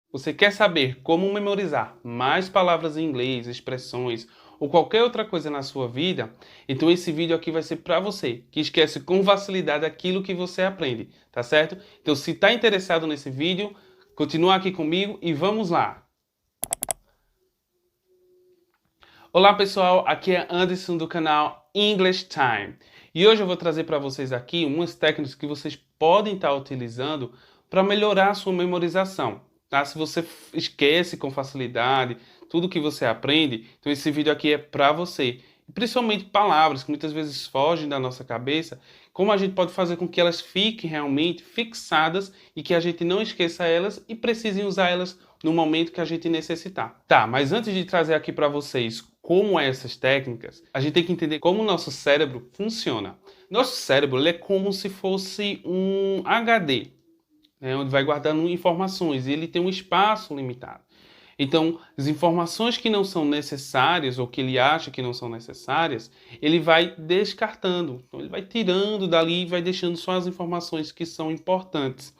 Você quer saber como memorizar mais palavras em inglês, expressões ou qualquer outra coisa na sua vida? Então esse vídeo aqui vai ser para você, que esquece com facilidade aquilo que você aprende, tá certo? Então se está interessado nesse vídeo, continua aqui comigo e vamos lá! Olá pessoal, aqui é Anderson do canal English Time e hoje eu vou trazer para vocês aqui umas técnicas que vocês podem estar utilizando para melhorar a sua memorização, tá? Se você esquece com facilidade tudo que você aprende, então esse vídeo aqui é para você. E principalmente palavras que muitas vezes fogem da nossa cabeça, como a gente pode fazer com que elas fiquem realmente fixadas e que a gente não esqueça elas e precise usar elas no momento que a gente necessitar. Tá, mas antes de trazer aqui para vocês como essas técnicas, a gente tem que entender como o nosso cérebro funciona. Nosso cérebro ele é como se fosse um HD, né, onde vai guardando informações e ele tem um espaço limitado. Então, as informações que não são necessárias ou que ele acha que não são necessárias, ele vai descartando. Então, ele vai tirando dali e vai deixando só as informações que são importantes.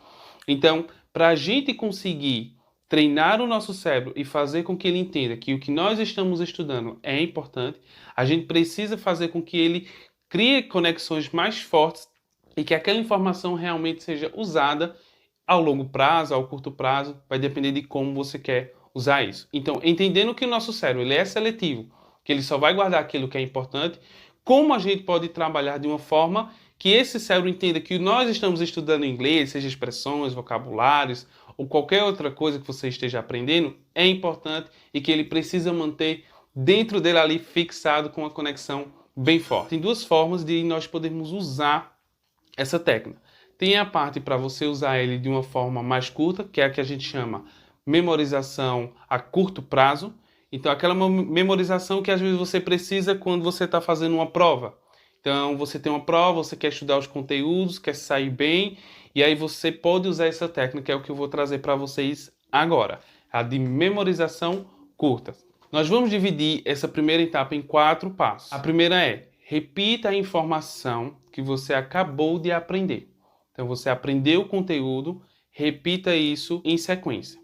Então, para a gente conseguir treinar o nosso cérebro e fazer com que ele entenda que o que nós estamos estudando é importante, a gente precisa fazer com que ele crie conexões mais fortes e que aquela informação realmente seja usada ao longo prazo, ao curto prazo, vai depender de como você quer usar isso. Então, entendendo que o nosso cérebro ele é seletivo, que ele só vai guardar aquilo que é importante, como a gente pode trabalhar de uma forma que esse cérebro entenda que nós estamos estudando inglês, seja expressões, vocabulários ou qualquer outra coisa que você esteja aprendendo, é importante e que ele precisa manter dentro dele ali fixado com uma conexão bem forte. Tem duas formas de nós podermos usar essa técnica. Tem a parte para você usar ele de uma forma mais curta, que é a que a gente chama memorização a curto prazo. Então, aquela memorização que às vezes você precisa quando você está fazendo uma prova. Então, você tem uma prova, você quer estudar os conteúdos, quer sair bem, e aí você pode usar essa técnica, é o que eu vou trazer para vocês agora, a de memorização curta. Nós vamos dividir essa primeira etapa em 4 passos. A primeira é, repita a informação que você acabou de aprender. Então, você aprendeu o conteúdo, repita isso em sequência.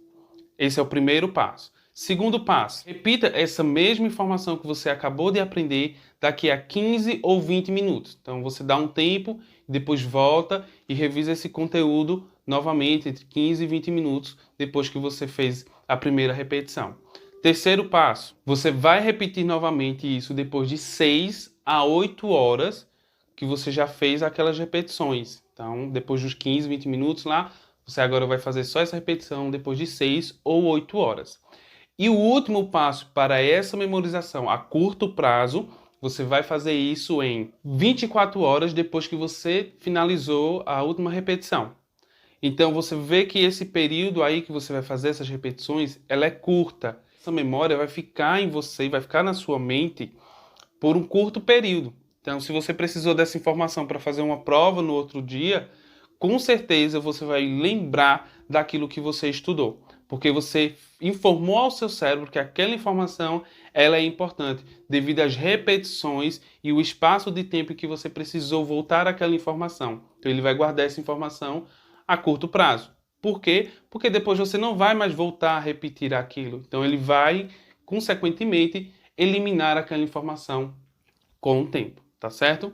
Esse é o primeiro passo. Segundo passo, repita essa mesma informação que você acabou de aprender daqui a 15 ou 20 minutos. Então você dá um tempo, depois volta e revisa esse conteúdo novamente entre 15 e 20 minutos depois que você fez a primeira repetição. Terceiro passo, você vai repetir novamente isso depois de 6 a 8 horas que você já fez aquelas repetições. Então, depois dos 15, 20 minutos lá, você agora vai fazer só essa repetição depois de 6 ou 8 horas. E o último passo para essa memorização a curto prazo, você vai fazer isso em 24 horas depois que você finalizou a última repetição. Então você vê que esse período aí que você vai fazer essas repetições, ela é curta. Essa memória vai ficar em você, vai ficar na sua mente por um curto período. Então, se você precisou dessa informação para fazer uma prova no outro dia, com certeza você vai lembrar daquilo que você estudou, porque você informou ao seu cérebro que aquela informação ela é importante devido às repetições e o espaço de tempo que você precisou voltar àquela informação. Então ele vai guardar essa informação a curto prazo. Por quê? Porque depois você não vai mais voltar a repetir aquilo. Então ele vai, consequentemente, eliminar aquela informação com o tempo, tá certo?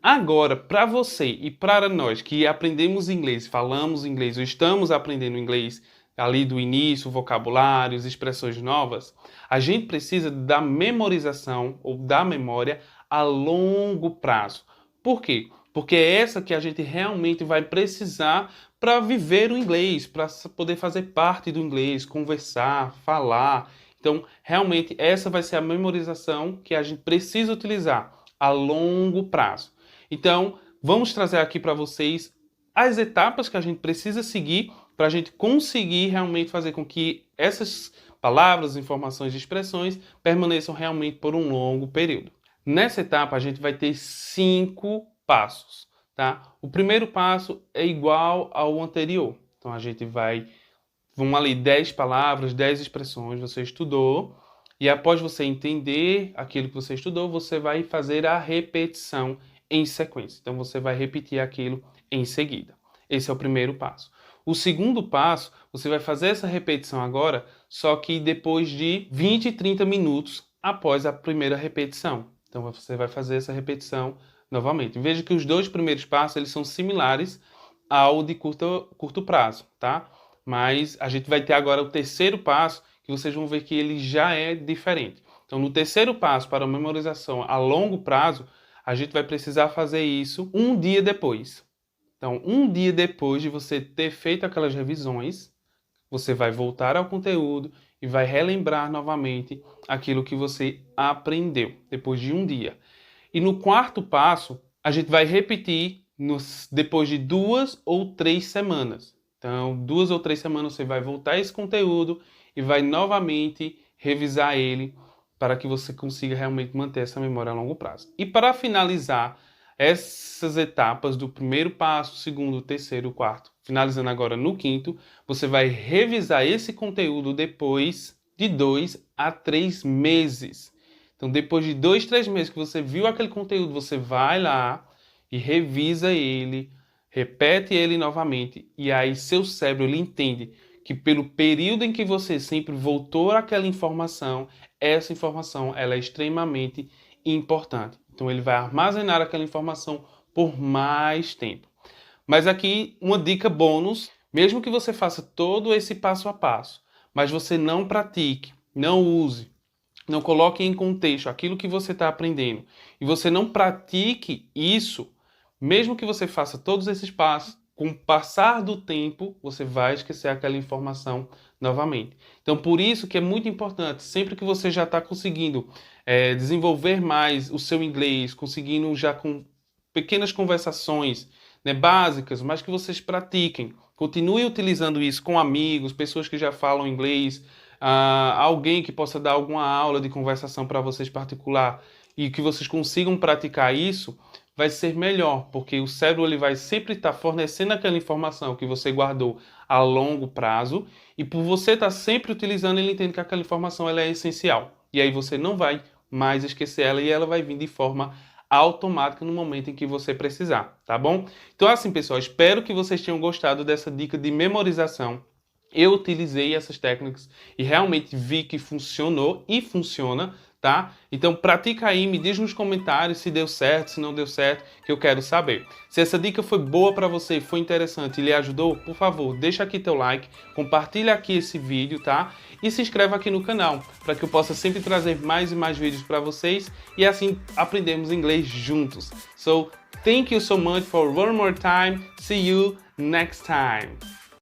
Agora, para você e para nós que aprendemos inglês, falamos inglês ou estamos aprendendo inglês ali do início, vocabulários, expressões novas, a gente precisa da memorização ou da memória a longo prazo. Por quê? Porque é essa que a gente realmente vai precisar para viver o inglês, para poder fazer parte do inglês, conversar, falar. Então, realmente, essa vai ser a memorização que a gente precisa utilizar a longo prazo. Então, vamos trazer aqui para vocês as etapas que a gente precisa seguir para a gente conseguir realmente fazer com que essas palavras, informações e expressões permaneçam realmente por um longo período. Nessa etapa, a gente vai ter 5 passos, tá? O primeiro passo é igual ao anterior. Então, a gente vai, vão ali 10 palavras, 10 expressões, você estudou, e após você entender aquilo que você estudou, você vai fazer a repetição em sequência. Então, você vai repetir aquilo em seguida. Esse é o primeiro passo. O segundo passo, você vai fazer essa repetição agora, só que depois de 20 e 30 minutos após a primeira repetição. Então você vai fazer essa repetição novamente. Veja que os dois primeiros passos eles são similares ao de curto prazo, tá? Mas a gente vai ter agora o terceiro passo, que vocês vão ver que ele já é diferente. Então, no terceiro passo para a memorização a longo prazo, a gente vai precisar fazer isso um dia depois. Então, um dia depois de você ter feito aquelas revisões, você vai voltar ao conteúdo e vai relembrar novamente aquilo que você aprendeu depois de um dia. E no quarto passo, a gente vai repetir depois de 2 ou 3 semanas. Então, 2 ou 3 semanas você vai voltar a esse conteúdo e vai novamente revisar ele para que você consiga realmente manter essa memória a longo prazo. E para finalizar essas etapas do primeiro passo, segundo, terceiro, quarto, finalizando agora no quinto, você vai revisar esse conteúdo depois de 2 a 3 meses. Então, depois de 2, 3 meses que você viu aquele conteúdo, você vai lá e revisa ele, repete ele novamente, e aí seu cérebro ele entende que pelo período em que você sempre voltou àquela informação, essa informação ela é extremamente importante. Então ele vai armazenar aquela informação por mais tempo. Mas aqui uma dica bônus, mesmo que você faça todo esse passo a passo, mas você não pratique, não use, não coloque em contexto aquilo que você está aprendendo, e você não pratique isso, mesmo que você faça todos esses passos, com o passar do tempo, você vai esquecer aquela informação novamente. Então, por isso que é muito importante, sempre que você já está conseguindo desenvolver mais o seu inglês, conseguindo já com pequenas conversações, né, básicas, mas que vocês pratiquem. Continue utilizando isso com amigos, pessoas que já falam inglês, alguém que possa dar alguma aula de conversação para vocês particular e que vocês consigam praticar isso, vai ser melhor, porque o cérebro ele vai sempre estar fornecendo aquela informação que você guardou a longo prazo e por você estar sempre utilizando, ele entende que aquela informação ela é essencial. E aí você não vai mais esquecer ela e ela vai vir de forma automática no momento em que você precisar, tá bom? Então assim, pessoal, espero que vocês tenham gostado dessa dica de memorização. Eu utilizei essas técnicas e realmente vi que funcionou e funciona, tá? Então pratica aí, me diz nos comentários se deu certo, se não deu certo, que eu quero saber. Se essa dica foi boa para você, foi interessante e lhe ajudou, por favor, deixa aqui teu like, compartilha aqui esse vídeo, tá? E se inscreva aqui no canal, para que eu possa sempre trazer mais e mais vídeos para vocês e assim aprendermos inglês juntos. So, thank you so much for one more time. See you next time.